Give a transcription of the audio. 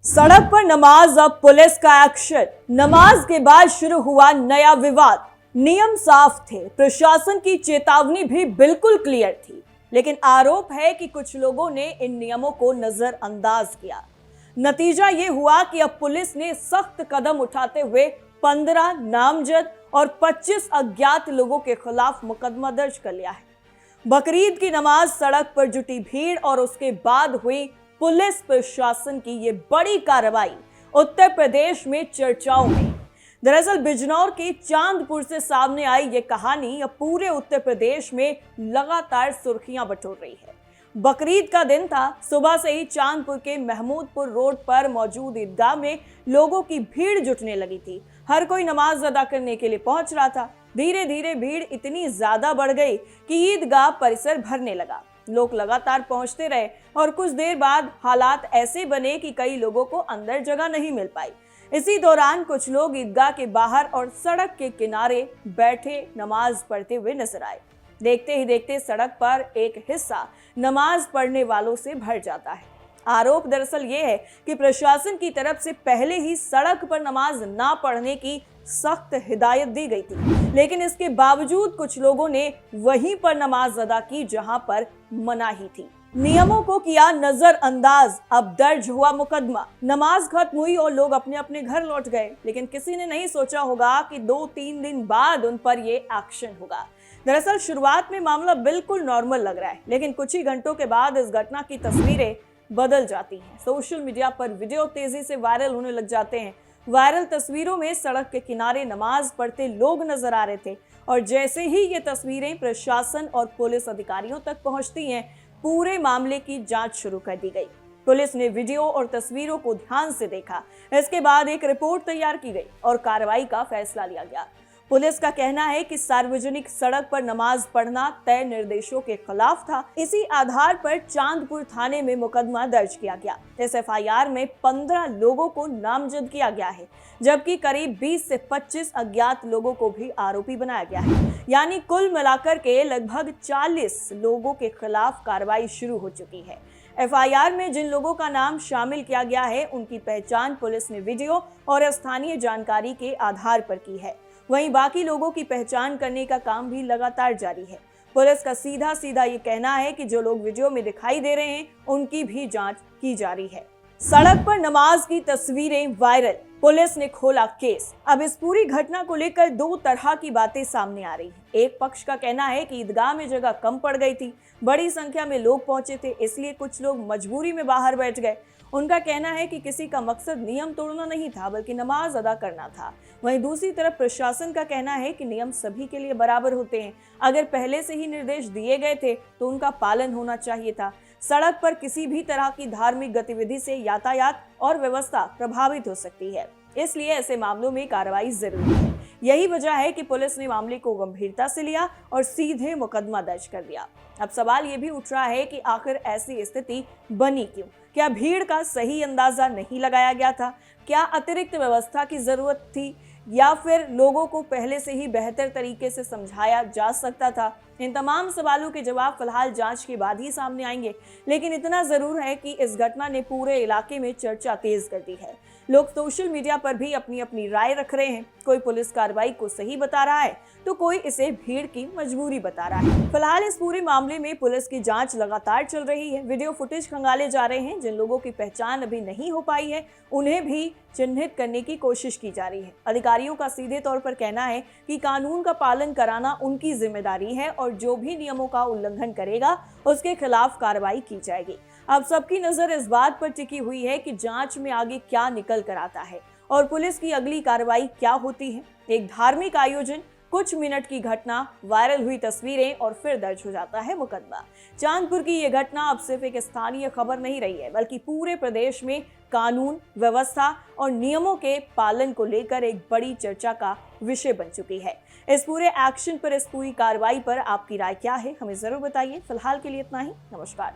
सड़क पर नमाज, अब पुलिस का एक्शन। नमाज के बाद शुरू हुआ नया विवाद। नियम साफ थे, प्रशासन की चेतावनी भी बिल्कुल क्लियर थी, लेकिन आरोप है कि कुछ लोगों ने इन नियमों को नजरअंदाज किया। नतीजा ये हुआ कि अब पुलिस ने सख्त कदम उठाते हुए 15 नामजद और 25 अज्ञात लोगों के खिलाफ मुकदमा दर्ज कर लिया है। बकरीद की नमाज, सड़क पर जुटी भीड़ और उसके बाद हुई पुलिस प्रशासन की ये बड़ी कार्रवाई उत्तर प्रदेश में चर्चाओं में। दरअसल बिजनौर के चांदपुर से सामने आई ये कहानी अब पूरे उत्तर प्रदेश में लगातार सुर्खियां बटोर रही है। बकरीद का दिन था। सुबह से ही चांदपुर के महमूदपुर रोड पर मौजूद ईदगाह में लोगों की भीड़ जुटने लगी थी। हर कोई नमाज अदा करने के लिए पहुंच रहा था। धीरे धीरे भीड़ इतनी ज्यादा बढ़ गई कि ईदगाह परिसर भरने लगा। लोग लगातार पहुंचते रहे और कुछ देर बाद हालात ऐसे बने कि कई लोगों को अंदर जगह नहीं मिल पाई। इसी दौरान कुछ लोग ईदगाह के बाहर और सड़क के किनारे बैठे नमाज पढ़ते हुए नजर आए। देखते ही देखते सड़क पर एक हिस्सा नमाज पढ़ने वालों से भर जाता है। आरोप दरअसल ये है कि प्रशासन की तरफ से पहले ही सड़क पर नमाज ना पढ़ने की सख्त हिदायत दी गई थी, लेकिन इसके बावजूद कुछ लोगों ने वहीं पर नमाज अदा की जहां पर मनाही थी। नियमों को किया नजरअंदाज, अब दर्ज हुआ मुकदमा। नमाज खत्म हुई और लोग अपने अपने घर लौट गए, लेकिन किसी ने नहीं सोचा होगा कि 2-3 दिन बाद उन पर ये एक्शन होगा। दरअसल शुरुआत में मामला बिल्कुल नॉर्मल लग रहा है, लेकिन कुछ ही घंटों के बाद इस घटना की तस्वीरें बदल जाती हैं। सोशल मीडिया पर वीडियो तेजी से वायरल होने लग जाते हैं। वायरल तस्वीरों में सड़क के किनारे नमाज पढ़ते लोग नजर आ रहे थे और जैसे ही ये तस्वीरें प्रशासन और पुलिस अधिकारियों तक पहुंचती हैं, पूरे मामले की जांच शुरू कर दी गई। पुलिस ने वीडियो और तस्वीरों को ध्यान से देखा। इसके बाद एक रिपोर्ट तैयार की गई और कार्रवाई का फैसला लिया गया। पुलिस का कहना है कि सार्वजनिक सड़क पर नमाज पढ़ना तय निर्देशों के खिलाफ था। इसी आधार पर चांदपुर थाने में मुकदमा दर्ज किया गया। इस एफआईआर में 15 लोगों को नामजद किया गया है, जबकि करीब 20 से 25 अज्ञात लोगों को भी आरोपी बनाया गया है। यानी कुल मिलाकर के लगभग 40 लोगों के खिलाफ कार्रवाई शुरू हो चुकी है। एफआईआर में जिन लोगों का नाम शामिल किया गया है, उनकी पहचान पुलिस ने वीडियो और स्थानीय जानकारी के आधार पर की है। वहीं बाकी लोगों की पहचान करने का काम भी लगातार जारी है। पुलिस का सीधा ये कहना है कि जो लोग वीडियो में दिखाई दे रहे हैं, उनकी भी जांच की जा रही है। सड़क पर नमाज की तस्वीरें वायरल, पुलिस ने खोला केस। अब इस पूरी घटना को लेकर 2 तरह की बातें सामने आ रही हैं। एक पक्ष का कहना है कि ईदगाह में जगह कम पड़ गई थी, बड़ी संख्या में लोग पहुंचे थे, इसलिए कुछ लोग मजबूरी में बाहर बैठ गए। उनका कहना है कि किसी का मकसद नियम तोड़ना नहीं था, बल्कि नमाज अदा करना था। वहीं दूसरी तरफ प्रशासन का कहना है कि नियम सभी के लिए बराबर होते हैं। अगर पहले से ही निर्देश दिए गए थे तो उनका पालन होना चाहिए था। सड़क पर किसी भी तरह की धार्मिक गतिविधि से यातायात और व्यवस्था प्रभावित हो सकती है, इसलिए ऐसे मामलों में कार्रवाई जरूरी है। यही वजह है कि पुलिस ने मामले को गंभीरता से लिया और सीधे मुकदमा दर्ज कर दिया। अब सवाल ये भी उठ रहा है कि आखिर ऐसी स्थिति बनी क्यों? क्या भीड़ का सही अंदाजा नहीं लगाया गया था? क्या अतिरिक्त व्यवस्था की जरूरत थी, या फिर लोगों को पहले से ही बेहतर तरीके से समझाया जा सकता था? इन तमाम सवालों के जवाब फिलहाल जांच के बाद ही सामने आएंगे, लेकिन इतना जरूर है कि इस घटना ने पूरे इलाके में चर्चा तेज कर दी है। लोग सोशल मीडिया पर भी अपनी अपनी राय रख रहे हैं। कोई पुलिस कार्रवाई को सही बता रहा है, तो कोई इसे भीड़ की मजबूरी बता रहा है। फिलहाल इस पूरे मामले में पुलिस की जांच लगातार चल रही है। वीडियो फुटेज खंगाले जा रहे हैं। जिन लोगों की पहचान अभी नहीं हो पाई है, उन्हें भी चिन्हित करने की कोशिश की जा रही है। अधिकारियों का सीधे तौर पर कहना है कि कानून का पालन कराना उनकी जिम्मेदारी है और जो भी नियमों का उल्लंघन करेगा, उसके खिलाफ कार्रवाई की जाएगी। अब सबकी नजर इस बात पर टिकी हुई है कि जांच में आगे क्या निकल कर आता है और पुलिस की अगली कार्रवाई क्या होती है। एक धार्मिक आयोजन, कुछ मिनट की घटना, वायरल हुई तस्वीरें और फिर दर्ज हो जाता है मुकदमा। चांदपुर की ये घटना अब सिर्फ एक स्थानीय खबर नहीं रही है, बल्कि पूरे प्रदेश में कानून, व्यवस्था और नियमों के पालन को लेकर एक बड़ी चर्चा का विषय बन चुकी है। इस पूरे एक्शन पर, इस पूरी कार्रवाई पर आपकी राय क्या है, हमें जरूर बताइए। फिलहाल के लिए इतना ही। नमस्कार।